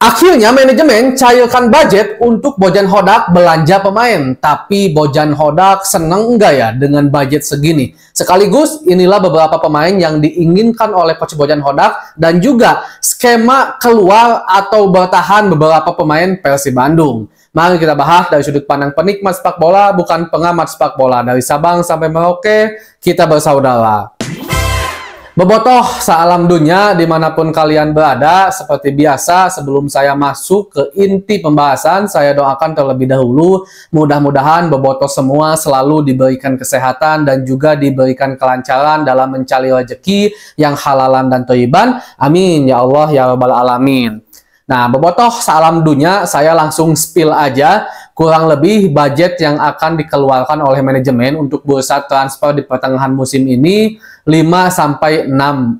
Akhirnya manajemen cairkan budget untuk Bojan Hodak belanja pemain. Tapi Bojan Hodak seneng enggak ya dengan budget segini? Sekaligus inilah beberapa pemain yang diinginkan oleh Coach Bojan Hodak dan juga skema keluar atau bertahan beberapa pemain Persib Bandung. Mari kita bahas dari sudut pandang penikmat sepak bola, bukan pengamat sepak bola. Dari Sabang sampai Merauke, kita bersaudara. Bobotoh salam dunia dimanapun kalian berada. Seperti biasa, sebelum saya masuk ke inti pembahasan, saya doakan terlebih dahulu mudah-mudahan bobotoh semua selalu diberikan kesehatan dan juga diberikan kelancaran dalam mencari rezeki yang halalan dan thayyiban. Amin ya Allah ya rabbal alamin. Nah, bobotoh salam dunia, saya langsung spill aja kurang lebih budget yang akan dikeluarkan oleh manajemen untuk bursa transfer di pertengahan musim ini 5-6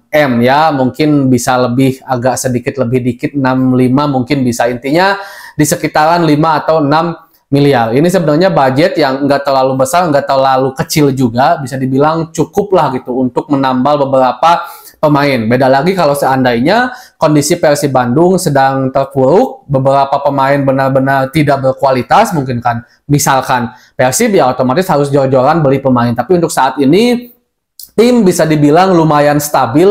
M ya, mungkin bisa lebih, agak sedikit lebih dikit 65 mungkin bisa, intinya di sekitaran 5 atau 6 miliar. Ini sebenarnya budget yang nggak terlalu besar, nggak terlalu kecil juga, bisa dibilang cukup lah gitu untuk menambal beberapa pemain. Beda lagi kalau seandainya kondisi Persib Bandung sedang terpuruk, beberapa pemain benar-benar tidak berkualitas, mungkin kan misalkan Persib ya otomatis harus jor-joran beli pemain. Tapi untuk saat ini tim bisa dibilang lumayan stabil,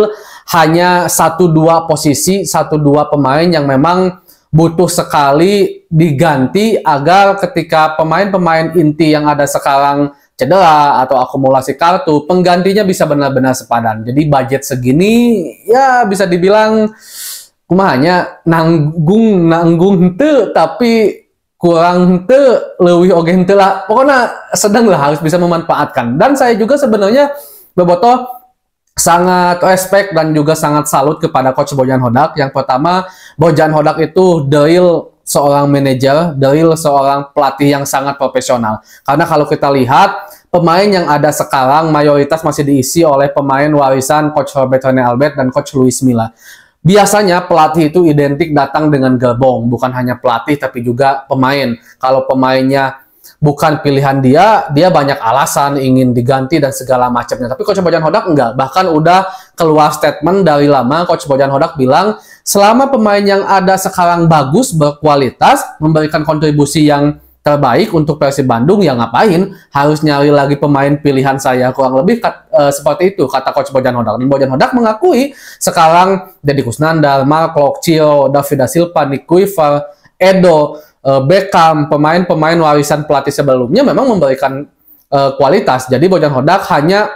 hanya 1-2 posisi, 1-2 pemain yang memang butuh sekali diganti agar ketika pemain-pemain inti yang ada sekarang cedera atau akumulasi kartu, penggantinya bisa benar-benar sepadan. Jadi budget segini ya bisa dibilang kumahanya nanggung henteu tapi kurang henteu leuwih oge henteu lah. Pokoknya sedang lah, harus bisa memanfaatkan. Dan saya juga sebenarnya bobotoh sangat respect dan juga sangat salut kepada Coach Bojan Hodak. Yang pertama, Bojan Hodak itu real seorang manajer, real seorang pelatih yang sangat profesional. Karena kalau kita lihat, pemain yang ada sekarang mayoritas masih diisi oleh pemain warisan Coach Robert Rene Albert dan Coach Luis Milla. Biasanya pelatih itu identik datang dengan gerbong, bukan hanya pelatih tapi juga pemain. Kalau pemainnya bukan pilihan dia banyak alasan ingin diganti dan segala macamnya. Tapi Coach Bojan Hodak enggak. Bahkan udah keluar statement dari lama, Coach Bojan Hodak bilang, selama pemain yang ada sekarang bagus, berkualitas, memberikan kontribusi yang terbaik untuk Persib Bandung, ya ngapain harus nyari lagi pemain pilihan saya. Kurang lebih seperti itu kata Coach Bojan Hodak. Dan Bojan Hodak mengakui sekarang Deddy Kusnandar, Mark Lokcio, David da Silva, Nick Kuiper, Edo, Beckham, pemain-pemain warisan pelatih sebelumnya memang memberikan kualitas. Jadi Bojan Hodak hanya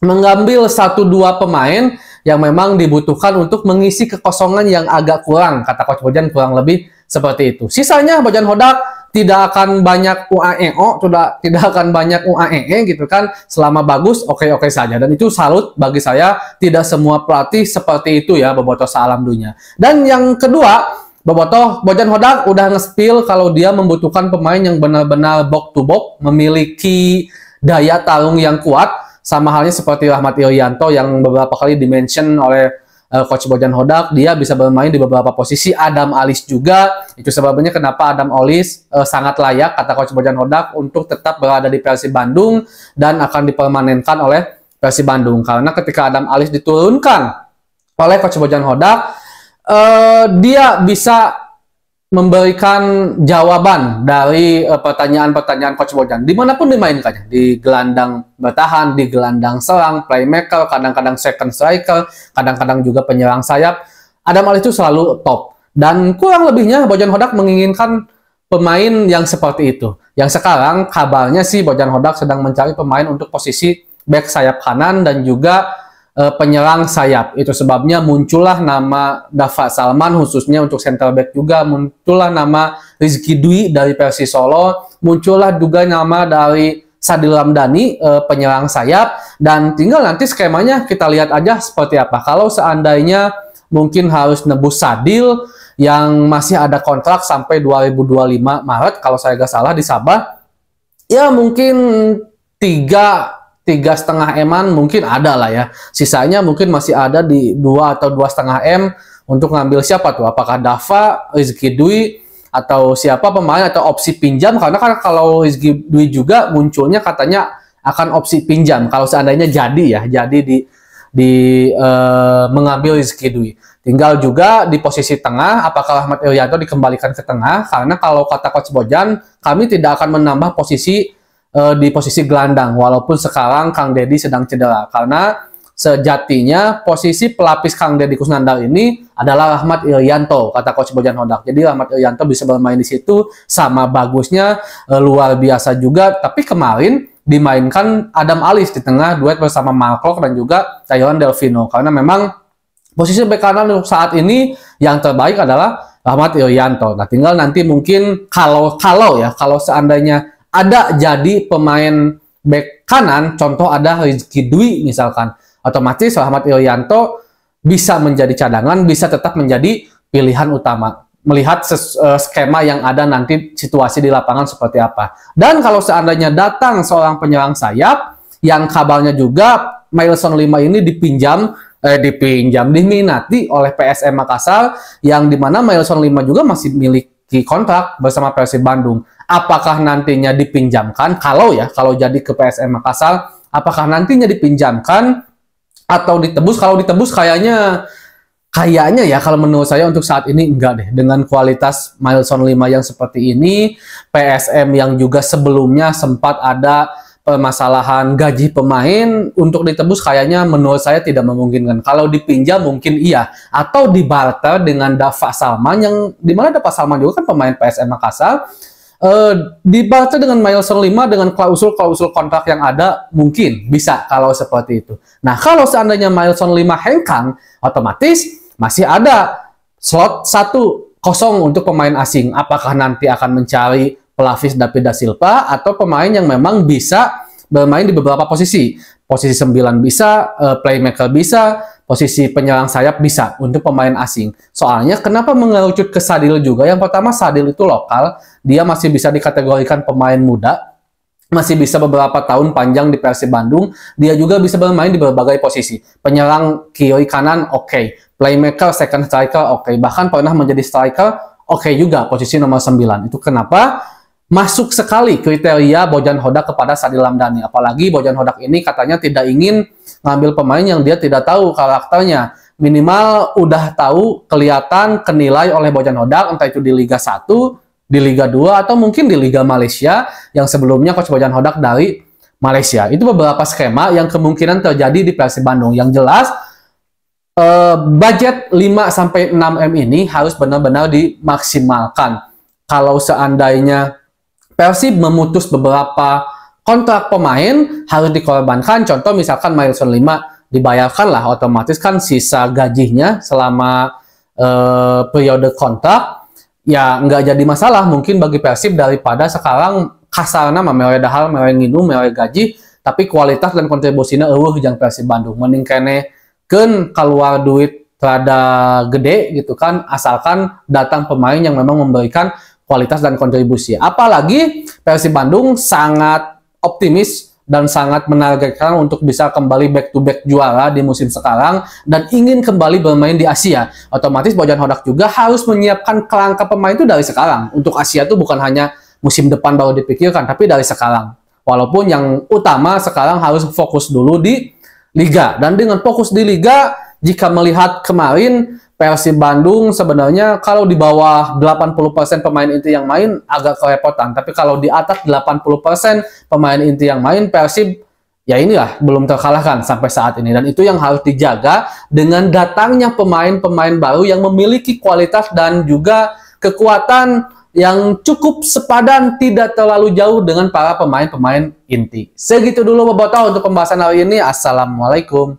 mengambil 1-2 pemain yang memang dibutuhkan untuk mengisi kekosongan yang agak kurang, kata Coach Bojan, kurang lebih seperti itu. Sisanya Bojan Hodak tidak akan banyak UAEO, tidak akan banyak UAEE gitu kan. Selama bagus, oke-oke saja. Dan itu salut bagi saya, tidak semua pelatih seperti itu ya, bobotoh salam dunia. Dan yang kedua, bobotoh Bojan Hodak udah nge-spill kalau dia membutuhkan pemain yang benar-benar box to box, memiliki daya tarung yang kuat, sama halnya seperti Rahmat Irianto yang beberapa kali dimention oleh Coach Bojan Hodak. Dia bisa bermain di beberapa posisi. Adam Alis juga, itu sebabnya kenapa Adam Alis sangat layak, kata Coach Bojan Hodak, untuk tetap berada di Persib Bandung dan akan dipermanenkan oleh Persib Bandung. Karena ketika Adam Alis diturunkan oleh Coach Bojan Hodak, dia bisa memberikan jawaban dari pertanyaan-pertanyaan Coach Bojan dimanapun dimainkannya, di gelandang bertahan, di gelandang serang, playmaker, kadang-kadang second striker, kadang-kadang juga penyerang sayap. Adam Alis itu selalu top. Dan kurang lebihnya Bojan Hodak menginginkan pemain yang seperti itu. Yang sekarang kabarnya sih Bojan Hodak sedang mencari pemain untuk posisi back sayap kanan dan juga penyerang sayap. Itu sebabnya muncullah nama Dava Salman khususnya untuk center back juga, muncullah nama Rizky Dwi dari Persis Solo, muncullah juga nama dari Sadil Ramdhani penyerang sayap, dan tinggal nanti skemanya kita lihat aja seperti apa. Kalau seandainya mungkin harus nebus Sadil yang masih ada kontrak sampai 2025 Maret kalau saya nggak salah di Sabah, ya mungkin 3,5 M-an mungkin ada lah ya. Sisanya mungkin masih ada di 2 atau 2,5 M untuk ngambil siapa tuh? Apakah Dava, Rizky Dwi, atau siapa pemain, atau opsi pinjam? Karena kan kalau Rizky Dwi juga munculnya katanya akan opsi pinjam kalau seandainya jadi ya, jadi di mengambil Rizky Dwi. Tinggal juga di posisi tengah, apakah Ahmad Irianto dikembalikan ke tengah? Karena kalau kata Coach Bojan, kami tidak akan menambah posisi di posisi gelandang, walaupun sekarang Kang Deddy sedang cedera. Karena sejatinya posisi pelapis Kang Deddy Kusnandar ini adalah Ahmad Irianto, kata Coach Bojan Hodak. Jadi Ahmad Irianto bisa bermain di situ sama bagusnya, luar biasa juga. Tapi kemarin dimainkan Adam Alis di tengah, duet bersama Mark dan juga Tyron Delvino. Karena memang posisi bek kanan untuk saat ini yang terbaik adalah Ahmad Irianto. Nah, tinggal nanti mungkin kalau seandainya ada jadi pemain bek kanan, contoh ada Rizky Dwi misalkan, otomatis Ahmad Irianto bisa menjadi cadangan, bisa tetap menjadi pilihan utama. Melihat skema yang ada nanti situasi di lapangan seperti apa. Dan kalau seandainya datang seorang penyerang sayap, yang kabarnya juga Mailson 5 ini diminati oleh PSM Makassar, yang dimana Mailson 5 juga masih memiliki kontrak bersama Persib Bandung. Apakah nantinya dipinjamkan? Kalau jadi ke PSM Makassar, apakah nantinya dipinjamkan atau ditebus? Kalau ditebus kayaknya ya, kalau menurut saya untuk saat ini enggak deh. Dengan kualitas Mailson 5 yang seperti ini, PSM yang juga sebelumnya sempat ada permasalahan gaji pemain, untuk ditebus kayaknya menurut saya tidak memungkinkan. Kalau dipinjam mungkin iya, atau dibarter dengan Dava Salman, yang dimana Dava Salman juga kan pemain PSM Makassar. Dibaca dengan Mailson 5 dengan klausul kontrak yang ada, mungkin bisa kalau seperti itu. Nah, kalau seandainya Mailson 5 hengkang, otomatis masih ada slot 1 kosong untuk pemain asing. Apakah nanti akan mencari pelapis David da Silva atau pemain yang memang bisa bermain di beberapa posisi. Posisi 9 bisa, playmaker bisa, posisi penyerang sayap bisa untuk pemain asing. Soalnya kenapa mengerucut ke Sadil juga? Yang pertama, Sadil itu lokal, dia masih bisa dikategorikan pemain muda, masih bisa beberapa tahun panjang di Persib Bandung, dia juga bisa bermain di berbagai posisi. Penyerang kiri kanan oke, playmaker second striker oke, bahkan pernah menjadi striker oke juga posisi nomor 9. Itu kenapa masuk sekali kriteria Bojan Hodak kepada Sadil Ramdhani. Apalagi Bojan Hodak ini katanya tidak ingin ngambil pemain yang dia tidak tahu karakternya. Minimal udah tahu, kelihatan, kenilai oleh Bojan Hodak, entah itu di Liga 1, di Liga 2, atau mungkin di Liga Malaysia, yang sebelumnya Coach Bojan Hodak dari Malaysia. Itu beberapa skema yang kemungkinan terjadi di Persib Bandung. Yang jelas, budget 5-6M ini harus benar-benar dimaksimalkan. Kalau seandainya Persib memutus beberapa kontrak pemain, harus dikorbankan. Contoh misalkan Mailson 5 dibayarkan lah, otomatis kan sisa gajinya selama periode kontrak ya nggak jadi masalah mungkin bagi Persib, daripada sekarang kasarnya mewe dahal, mewe nginum, mewe gaji, tapi kualitas dan kontribusinya yang Persib Bandung. Mending kene kan keluar duit rada gede gitu kan, asalkan datang pemain yang memang memberikan kualitas dan kontribusi. Apalagi Persib Bandung sangat optimis dan sangat menargetkan untuk bisa kembali back to back juara di musim sekarang dan ingin kembali bermain di Asia. Otomatis Bojan Hodak juga harus menyiapkan kerangka pemain itu dari sekarang. Untuk Asia itu bukan hanya musim depan baru dipikirkan, tapi dari sekarang. Walaupun yang utama sekarang harus fokus dulu di Liga. Dan dengan fokus di Liga, jika melihat kemarin Persib Bandung sebenarnya kalau di bawah 80% pemain inti yang main agak kerepotan. Tapi kalau di atas 80% pemain inti yang main, Persib ya inilah belum terkalahkan sampai saat ini. Dan itu yang harus dijaga dengan datangnya pemain-pemain baru yang memiliki kualitas dan juga kekuatan yang cukup sepadan, tidak terlalu jauh dengan para pemain-pemain inti. Segitu dulu Bobotoh untuk pembahasan hari ini. Assalamualaikum.